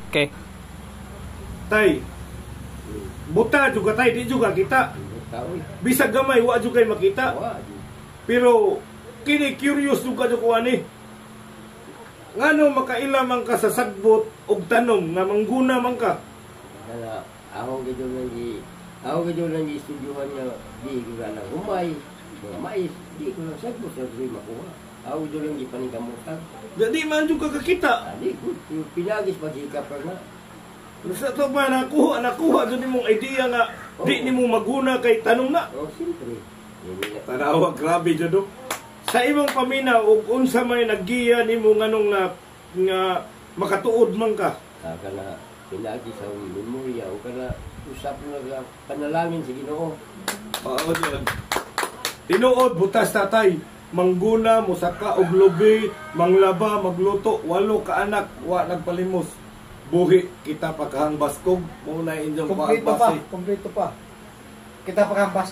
Okay. Tay, buta juga tay, di juga kita. Bisa gamay, wa juga kay makita. Pero kini curious juga ko ani. Ngano makaila man ka sa sagbot og tanom nga mangguna man ka? Kaya ako gito lang istudyuhan niya, di ko lang umay, mga mais, di ko lang sagbot sa rin makuha. Ako gito lang ipaningkamutan. Jadi man juga kakita. Di ko, pinagis paghikap na. Sa to ba nakuha dun mong idea nga di nimo maguna kay tanong na. Oh, siyempre. Tanawa, grabe jud. Sa imong paminaw ug unsa may naggiya nimo nganong nga makatuod man ka? Kana pinagis sa memorya o kana usap na panalangin sa Ginoo. Oo, jud. Tinuod butas tatay, mangguna, musaka og lubi, manglaba, magluto, 8 ka anak, wa nagpalimos. Buhi kita pagkahang baskog, muna inyong Kompleto pa. Kita pa kang